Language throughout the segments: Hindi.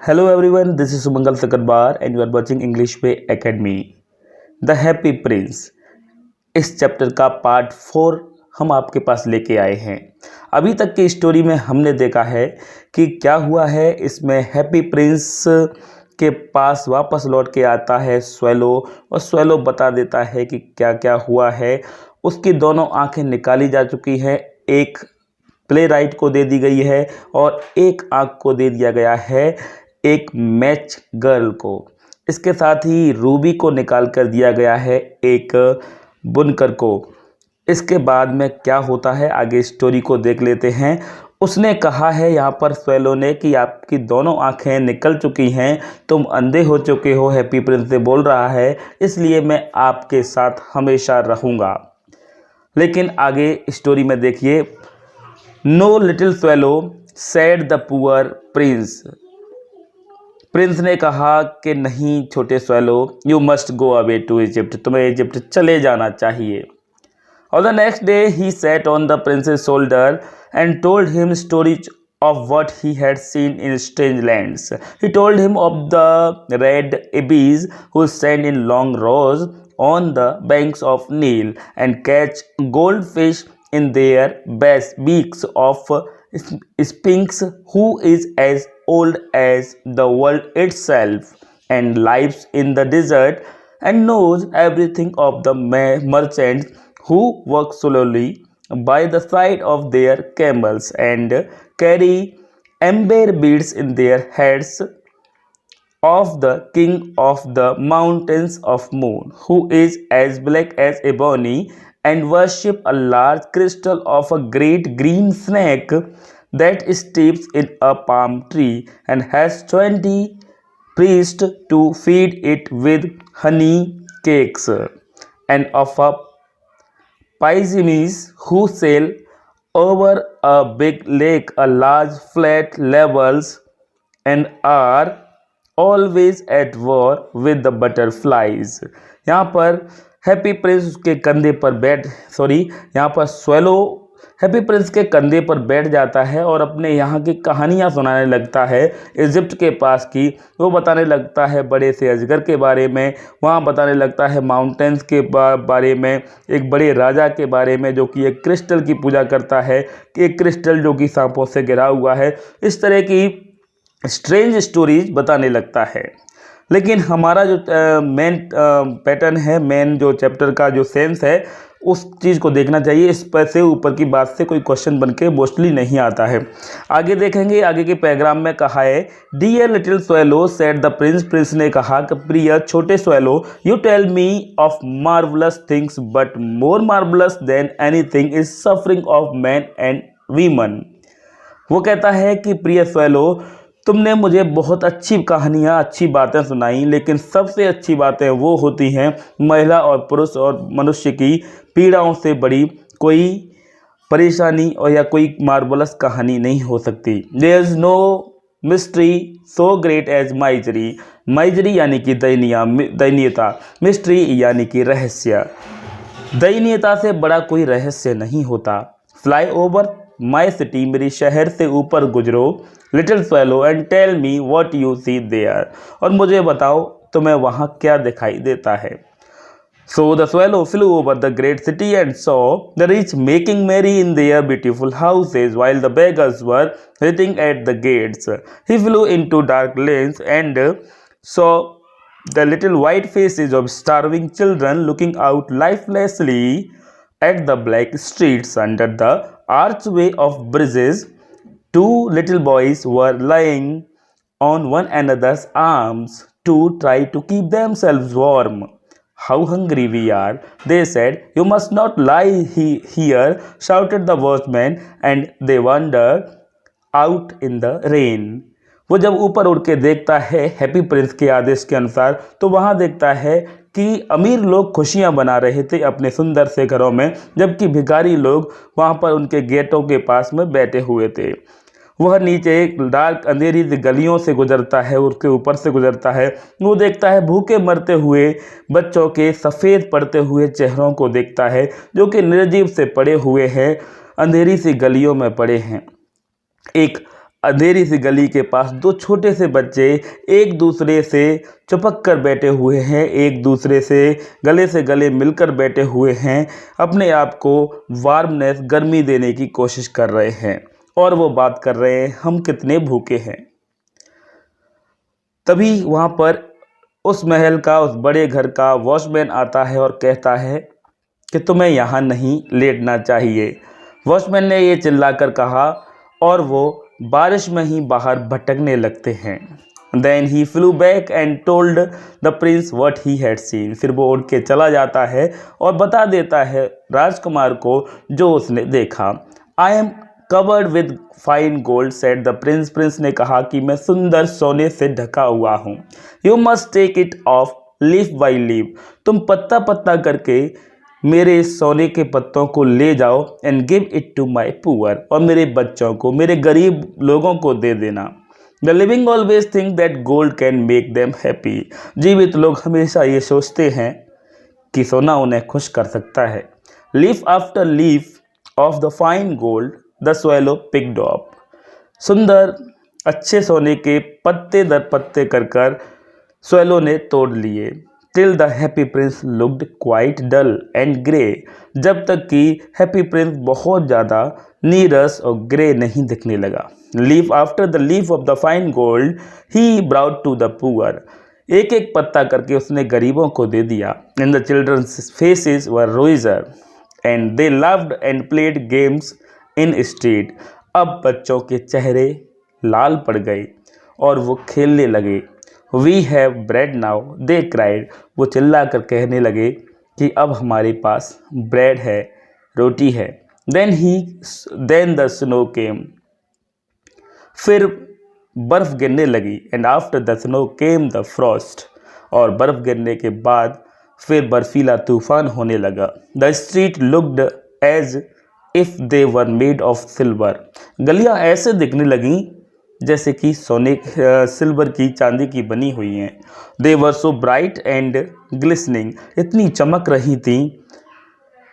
Hello everyone, this is Sumangal Sakarbar and you are watching English Way Academy. The Happy Prince इस चैप्टर का पार्ट 4 हम आपके पास लेके आए हैं। अभी तक की स्टोरी में हमने देखा है कि क्या हुआ है। इसमें हैप्पी प्रिंस के पास वापस लौट के आता है स्वेलो और स्वेलो बता देता है कि क्या क्या हुआ है। उसकी दोनों आंखें निकाली जा चुकी हैं, एक प्ले राइट को दे दी गई है और एक आंख को दे दिया गया है एक मैच गर्ल को। इसके साथ ही रूबी को निकाल कर दिया गया है एक बुनकर को। इसके बाद में क्या होता है आगे स्टोरी को देख लेते हैं। उसने कहा है यहाँ पर स्वेलो ने कि आपकी दोनों आंखें निकल चुकी हैं, तुम अंधे हो चुके हो। हैप्पी प्रिंस से बोल रहा है, इसलिए मैं आपके साथ हमेशा रहूँगा। लेकिन आगे स्टोरी में देखिए, no little swallow said the poor prince. Prince ने कहा कि नहीं छोटे swallow, you must go away to Egypt, तुम्हें इजिप्ट चले जाना चाहिए। और the next day he sat on the prince's shoulder and told him stories of what he had seen in strange lands. He told him of the red ibis who stand in long rows on the banks of Nile and catch goldfish in their beaks, of Sphinx who is as old as the world itself and lives in the desert and knows everything of the merchants who work slowly by the side of their camels and carry amber beads in their heads, of the king of the mountains of moon, who is as black as ebony and worship a large crystal of a great green snake that sleeps in a palm tree and has 20 priests to feed it with honey cakes, and of a Pyzimes who sail over a big lake, a large flat levels, and are always at war with the butterflies. यहाँ पर हैप्पी प्रिंस उसके कंधे पर यहाँ पर स्वेलो हैप्पी प्रिंस के कंधे पर बैठ जाता है और अपने यहाँ की कहानियाँ सुनाने लगता है इजिप्ट के पास की। वो बताने लगता है बड़े से अजगर के बारे में, वहाँ बताने लगता है माउंटेन्स के बारे में, एक बड़े राजा के बारे में जो कि एक क्रिस्टल की पूजा करता है, एक क्रिस्टल जो कि सांपों से घिरा हुआ है। इस तरह की स्ट्रेंज स्टोरीज बताने लगता है। लेकिन हमारा जो मेन पैटर्न है, मेन जो चैप्टर का जो सेंस है, उस चीज़ को देखना चाहिए। इस पर से ऊपर की बात से कोई क्वेश्चन बन के मोस्टली नहीं आता है। आगे देखेंगे, आगे के पैराग्राफ में कहा है, dear little swallow said the prince. Prince ने कहा कि प्रिय छोटे swallow, you tell me of marvellous things but more marvellous than anything is suffering of man and women. वो कहता है कि प्रिय स्वेलो, तुमने मुझे बहुत अच्छी कहानियाँ, अच्छी बातें सुनाई, लेकिन सबसे अच्छी बातें वो होती हैं महिला और पुरुष और मनुष्य की पीड़ाओं से बड़ी कोई परेशानी और या कोई मार्वलस कहानी नहीं हो सकती। There is no mystery so great as misery. Misery यानी कि दयनीयता, मिस्ट्री यानी कि रहस्य। दयनीयता से बड़ा कोई रहस्य नहीं होता। फ्लाई ओवर माई सिटी, मेरी शहर से ऊपर गुजरो, little swallow, and tell me what you see there, और मुझे बताओ तुम्हें वहाँ क्या दिखाई देता है। So the swallow flew over the great city and saw the rich making merry in their beautiful houses while the beggars were sitting at the gates. He flew into dark lanes and saw the little white faces of starving children looking out lifelessly at the black streets. Under the archway of bridges, two little boys were lying on one another's arms to try to keep themselves warm. How hungry we are, they said. You must not lie here, shouted the watchman, and they wandered out in the rain. वो जब ऊपर उड़ के देखता है हैप्पी प्रिंस के आदेश के अनुसार, तो वहाँ देखता है कि अमीर लोग खुशियाँ मना रहे थे अपने सुंदर से घरों में, जबकि भिखारी लोग वहाँ पर उनके गेटों के पास में बैठे हुए थे। वह नीचे एक डार्क अंधेरी गलियों से गुजरता है, उसके ऊपर से गुजरता है। वो देखता है भूखे मरते हुए बच्चों के सफ़ेद पड़ते हुए चेहरों को देखता है, जो कि निर्जीव से पड़े हुए हैं, अंधेरी सी गलियों में पड़े हैं। एक अंधेरी सी गली के पास दो छोटे से बच्चे एक दूसरे से चिपक कर बैठे हुए हैं, एक दूसरे से गले मिलकर बैठे हुए हैं, अपने आप को वार्मनेस गर्मी देने की कोशिश कर रहे हैं और वो बात कर रहे हैं हम कितने भूखे हैं। तभी वहाँ पर उस महल का, उस बड़े घर का वॉचमैन आता है और कहता है कि तुम्हें यहाँ नहीं लेटना चाहिए। वॉचमैन ने ये चिल्लाकर कहा और वो बारिश में ही बाहर भटकने लगते हैं। Then he flew back and told the prince what he had seen. फिर वो उड़ के चला जाता है और बता देता है राजकुमार को जो उसने देखा। I am covered with fine gold, said the prince. Prince ने कहा कि मैं सुंदर सोने से ढका हुआ हूँ। You must take it off leaf by leaf. तुम पत्ता पत्ता करके मेरे सोने के पत्तों को ले जाओ and give it to my poor, और मेरे बच्चों को, मेरे गरीब लोगों को दे देना। The living always think that gold can make them happy. जीवित लोग हमेशा ये सोचते हैं कि सोना उन्हें खुश कर सकता है। Leaf after leaf of the fine gold the swallow picked up. सुंदर अच्छे सोने के पत्ते दर पत्ते कर स्वेलो ने तोड़ लिए। Till the happy prince looked quite dull and grey, जब तक कि हैप्पी प्रिंस बहुत ज़्यादा नीरस और ग्रे नहीं दिखने लगा। Leaf after the leaf of the fine gold he brought to the poor. एक एक पत्ता करके उसने गरीबों को दे दिया। And the children's faces were rosier and they loved and played games in street. अब बच्चों के चेहरे लाल पड़ गए और वो खेलने लगे। We have bread now, they cried. वो चिल्ला कर कहने लगे कि अब हमारे पास ब्रेड है, रोटी है। देन द स्नो केम। फिर बर्फ़ गिरने लगी। And after the snow came the Frost. और बर्फ़ गिरने के बाद फिर बर्फीला तूफान होने लगा। The street looked as if they were made of silver. गलियाँ ऐसे दिखने लगीं जैसे कि सोने सिल्वर की, चांदी की बनी हुई हैं। They were so bright and glistening. इतनी चमक रही थी।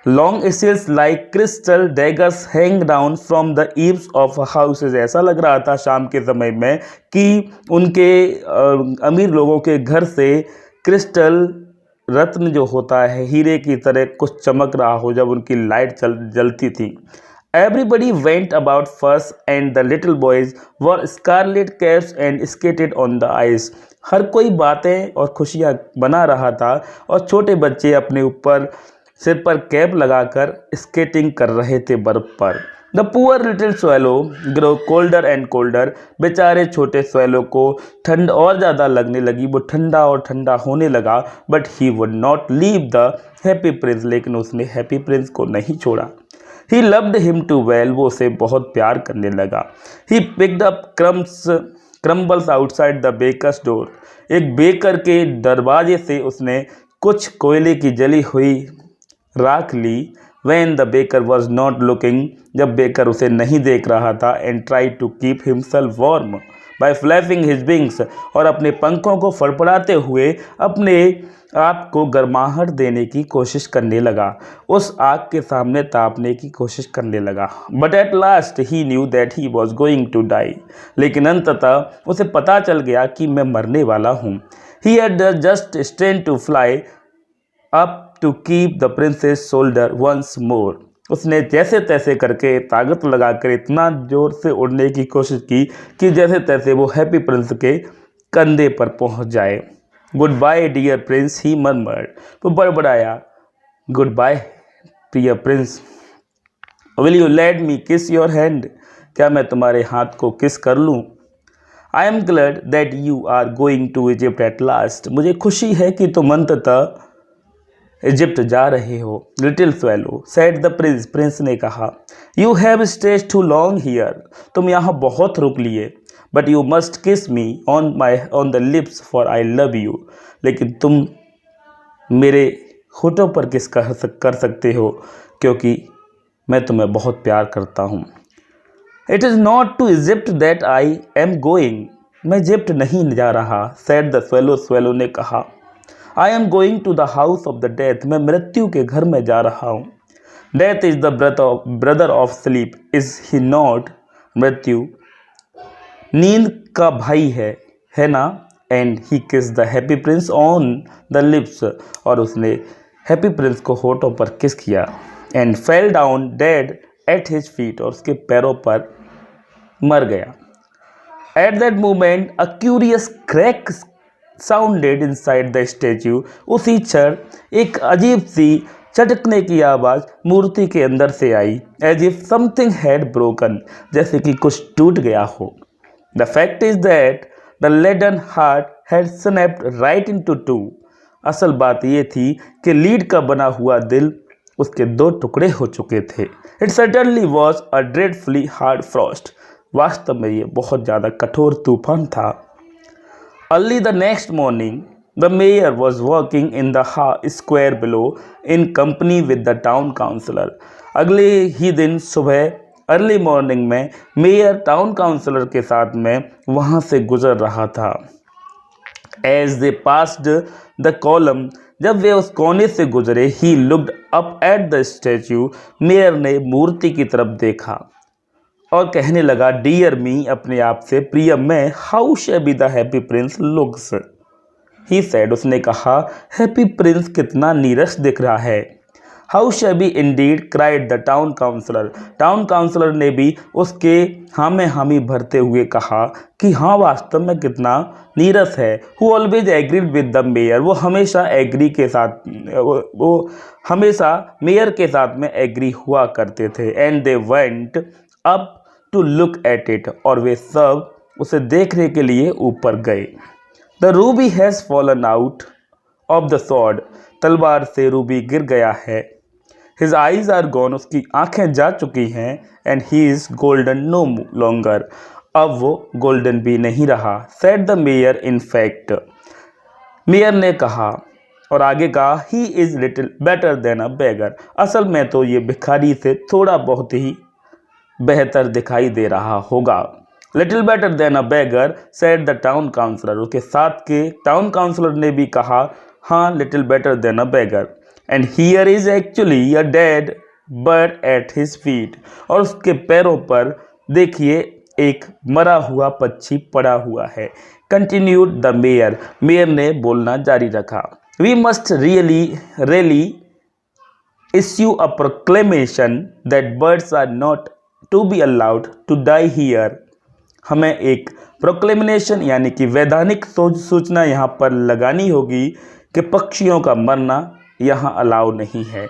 Long icicles like crystal daggers hang down from the eaves of houses. ऐसा लग रहा था शाम के समय में कि उनके अमीर लोगों के घर से क्रिस्टल रत्न जो होता है हीरे की तरह कुछ चमक रहा हो जब उनकी लाइट जलती थी। Everybody went about first and the little boys wore scarlet caps and skated on the ice. हर कोई बातें और खुशियाँ बना रहा था और छोटे बच्चे अपने ऊपर सिर पर कैप लगाकर स्केटिंग कर रहे थे बर्फ पर। The poor little swallow grow colder and colder. बेचारे छोटे स्वेलो को ठंड और ज़्यादा लगने लगी। वो ठंडा और ठंडा होने लगा। But he would not leave the happy Prince. लेकिन उसने हैप्पी प्रिंस को नहीं छोड़ा। He loved him too well. वो उसे बहुत प्यार करने लगा। He picked up crumbles outside the baker's door. एक बेकर के दरवाजे से उसने कुछ कोयले की जली हुई राख ली। When the baker was not looking, जब बेकर उसे नहीं देख रहा था। And tried to keep himself warm by flapping his wings, और अपने पंखों को फड़फड़ाते हुए अपने आप को गर्माहट देने की कोशिश करने लगा, उस आग के सामने तापने की कोशिश करने लगा। But at last he knew that he was going to die. लेकिन अंततः उसे पता चल गया कि मैं मरने वाला हूँ। He had just strength to fly up to keep the prince's shoulder once more. उसने जैसे तैसे करके ताकत लगाकर इतना जोर से उड़ने की कोशिश की कि जैसे तैसे वो हैप्पी प्रिंस के कंधे पर पहुंच जाए। गुड बाय डियर प्रिंस, ही मर्मर्ड। वो बड़बड़ाया, गुड बाय प्रिय Prince, will you let me किस योर हैंड। क्या मैं तुम्हारे हाथ को किस कर लूँ। I am glad that you are going to Egypt at last. मुझे खुशी है कि तुम अंततः इजिप्ट जा रहे हो। Little swallow said the prince. Prince ने कहा, you have stayed too long here. तुम यहाँ बहुत रुक लिए। But you must kiss me on the lips for I love you. लेकिन तुम मेरे होठों पर किस कर सकते हो क्योंकि मैं तुम्हें बहुत प्यार करता हूँ। It is not to Egypt that I am going. मैं इजिप्ट नहीं जा रहा। Said the swallow. स्वेलो ने कहा, I am going to the house of the death. मैं मृत्यु के घर में जा रहा हूँ। Death is the brother of sleep, is he not. मृत्यु नींद का भाई है ना। And he kiss the happy prince on the lips, और उसने हैप्पी प्रिंस को होठों पर किस किया। And fell down dead eight his feet, और उसके पैरों पर मर गया। At that moment a curious crack sounded inside the statue, उसी क्षण एक अजीब सी चटकने की आवाज़ मूर्ति के अंदर से आई। As if something had broken, जैसे कि कुछ टूट गया हो। The fact is that the leaden heart had snapped right into two. असल बात ये थी कि लीड का बना हुआ दिल उसके दो टुकड़े हो चुके थे। It certainly was a dreadfully hard frost, वास्तव में ये बहुत ज़्यादा कठोर तूफान था। Early the next morning the mayor was working in the square below in company with the town councillor. अगले ही दिन सुबह अर्ली मॉर्निंग में मेयर टाउन काउंसलर के साथ में वहाँ से गुजर रहा था। As they passed the column, जब वे उस कोने से गुजरे, he looked up at the statue, mayor ने मूर्ति की तरफ देखा और कहने लगा, डियर मी, अपने आप से, प्रिय मैं, how shabby the happy prince looks, he said, उसने कहा, हैप्पी प्रिंस कितना नीरस दिख रहा है। How shabby indeed, cried the town councillor, town councillor ने भी उसके हाँ में हामी भरते हुए कहा कि हाँ, वास्तव में कितना नीरस है। Who always agreed with the mayor, वो हमेशा एग्री के साथ वो हमेशा मेयर के साथ में एग्री हुआ करते थे। And they went up to look at it, और वे सब उसे देखने के लिए ऊपर गए। The ruby has fallen out of the sword, तलवार से रूबी गिर गया है। हिज आईज आर गॉन, उसकी आंखें जा चुकी हैं। And he is golden no longer, अब वो गोल्डन भी नहीं रहा। Said the mayor, in fact, mayor ने कहा, और आगे कहा, he is little better than a beggar, असल में तो ये भिखारी से थोड़ा बहुत ही बेहतर दिखाई दे रहा होगा। Little better than a beggar, said the town councillor, उसके साथ के टाउन काउंसलर ने भी कहा, हाँ, little better than a beggar. And here is actually a dead bird at his feet, और उसके पैरों पर देखिए एक मरा हुआ पक्षी पड़ा हुआ है। कंटिन्यूड द मेयर, मेयर ने बोलना जारी रखा, we must really issue a proclamation that birds are not to be allowed to die here, हमें एक प्रोक्लेमिनेशन यानी कि वैधानिक सूचना यहाँ पर लगानी होगी कि पक्षियों का मरना यहाँ अलाउ नहीं है।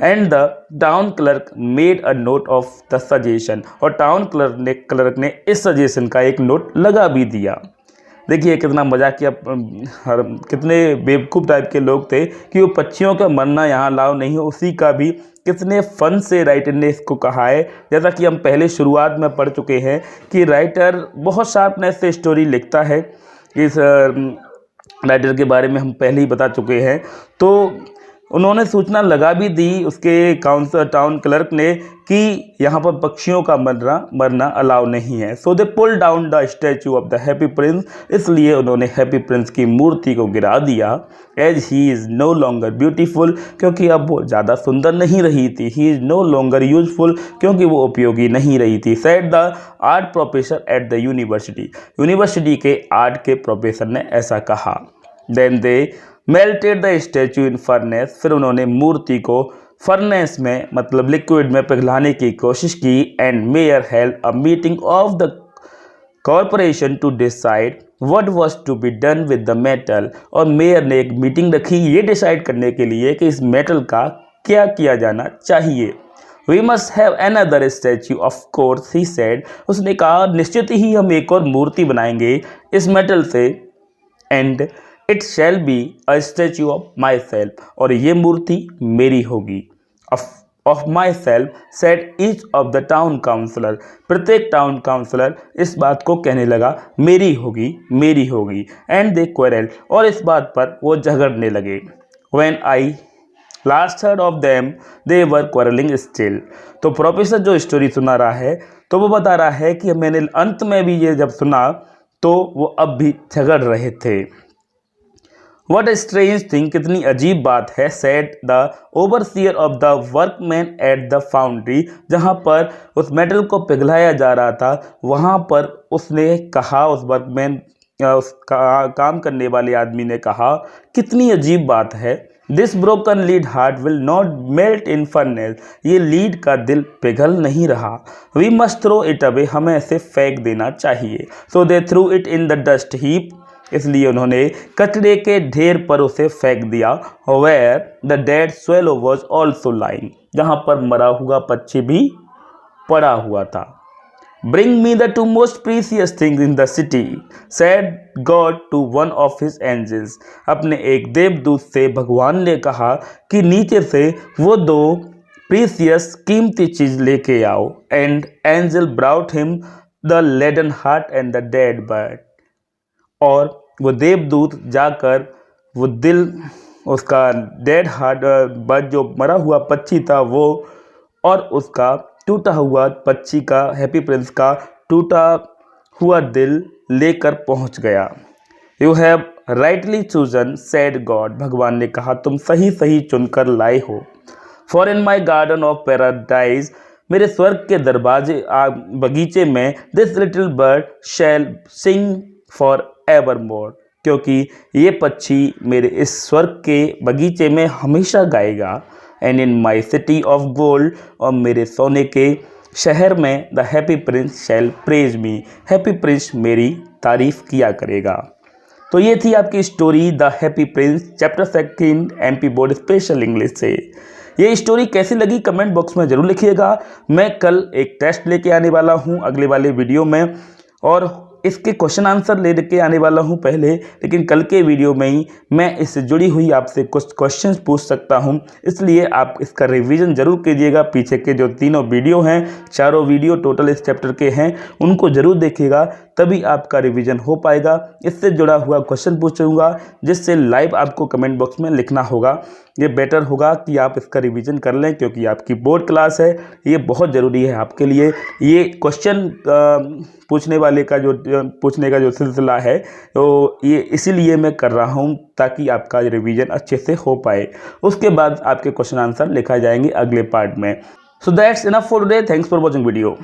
And the town clerk made a note of the suggestion, और टाउन क्लर्क ने इस सजेशन का एक नोट लगा भी दिया। देखिए कितना मजाकिया, कितने बेवकूफ़ टाइप के लोग थे कि वो पक्षियों का मरना यहाँ अलाउ नहीं हो, उसी का भी कितने फन से राइटर ने इसको कहा है। जैसा कि हम पहले शुरुआत में पढ़ चुके हैं कि राइटर बहुत शार्पनेस से स्टोरी लिखता है। इस राइटर के बारे में हम पहले ही बता चुके हैं। तो उन्होंने सूचना लगा भी दी उसके टाउन क्लर्क ने कि यहाँ पर पक्षियों का मरना अलाउ नहीं है। So they pull down the statue of the happy prince, इसलिए उन्होंने हैप्पी प्रिंस की मूर्ति को गिरा दिया। As he is no longer beautiful, क्योंकि अब वो ज़्यादा सुंदर नहीं रही थी। He is no longer useful, क्योंकि वो उपयोगी नहीं रही थी। Said the art professor at the university के आर्ट के प्रोफेसर ने ऐसा कहा। Then they melted the statue in furnace, फिर उन्होंने मूर्ति को फर्नेस में मतलब लिक्विड में पिघलाने की कोशिश की। And mayor held a meeting of the corporation to decide what was to be done with the metal, और मेयर ने एक मीटिंग रखी ये डिसाइड करने के लिए कि इस मेटल का क्या किया जाना चाहिए। We must have another statue of course, he said, उसने कहा, निश्चित ही हम एक और मूर्ति बनाएंगे इस मेटल से। And it shall be a statue of myself, और ये मूर्ति मेरी होगी। Of myself said each of the town councillor, प्रत्येक टाउन काउंसलर इस बात को कहने लगा, मेरी होगी, मेरी होगी। एंड दे क्वेरल, और इस बात पर वो झगड़ने लगे। When I last heard of them they were quarrelling still, तो प्रोफेसर जो स्टोरी सुना रहा है तो वो बता रहा है कि मैंने अंत में भी ये जब सुना तो वो अब भी झगड़ रहे थे। What a strange thing, कितनी अजीब बात है, said the overseer of the workmen at the foundry, जहाँ पर उस मेटल को पिघलाया जा रहा था वहाँ पर उसने कहा, उस वर्कमैन उस काम करने वाले आदमी ने कहा, कितनी अजीब बात है, this broken lead heart will not melt in furnace, ये लीड का दिल पिघल नहीं रहा, we must throw it away, हमें इसे फेंक देना चाहिए, so they threw it in the dust heap, इसलिए उन्होंने कचरे के ढेर पर उसे फेंक दिया, where the dead swallow was also lying, जहाँ पर मरा हुआ पक्षी भी पड़ा हुआ था। Bring me the two most precious things in the city, said God to one of his angels, अपने एक देवदूत से भगवान ने कहा कि नीचे से वो दो प्रीसियस कीमती चीज लेके आओ, and angel brought him the leaden heart and the dead bird, और वो देवदूत जाकर वो दिल, उसका डेड हार्ट बर्ड, जो मरा हुआ पक्षी था वो, और उसका टूटा हुआ पक्षी का, हैप्पी प्रिंस का टूटा हुआ दिल लेकर पहुंच गया। You have rightly chosen, said God, भगवान ने कहा तुम सही सही चुनकर लाए हो। For in my garden of paradise, मेरे स्वर्ग के दरवाजे बगीचे में, this little bird shall sing for evermore, क्योंकि ये पक्षी मेरे इस स्वर्ग के बगीचे में हमेशा गाएगा। And in my city of gold, और मेरे सोने के शहर में, the happy prince shall praise me, happy prince मेरी तारीफ किया करेगा। तो ये थी आपकी story the happy prince, chapter 2 MP board special English से। ये स्टोरी कैसी लगी कमेंट बॉक्स में ज़रूर लिखिएगा। मैं कल एक टेस्ट लेके आने वाला हूँ अगले वाले वीडियो में, और इसके क्वेश्चन आंसर लेके आने वाला हूं पहले, लेकिन कल के वीडियो में ही मैं इससे जुड़ी हुई आपसे कुछ क्वेश्चंस पूछ सकता हूं, इसलिए आप इसका रिवीजन जरूर कीजिएगा। पीछे के जो तीनों वीडियो हैं, चारों वीडियो टोटल इस चैप्टर के हैं, उनको जरूर देखिएगा, तभी आपका रिवीजन हो पाएगा। इससे जुड़ा हुआ क्वेश्चन पूछूंगा, जिससे लाइव आपको कमेंट बॉक्स में लिखना होगा। ये बेटर होगा कि आप इसका रिवीजन कर लें, क्योंकि आपकी बोर्ड क्लास है, ये बहुत ज़रूरी है आपके लिए। ये क्वेश्चन पूछने का जो सिलसिला है, तो ये इसीलिए मैं कर रहा हूँ ताकि आपका रिवीजन अच्छे से हो पाए। उसके बाद आपके क्वेश्चन आंसर लिखा जाएंगे अगले पार्ट में। So that's enough for today, thanks for watching video.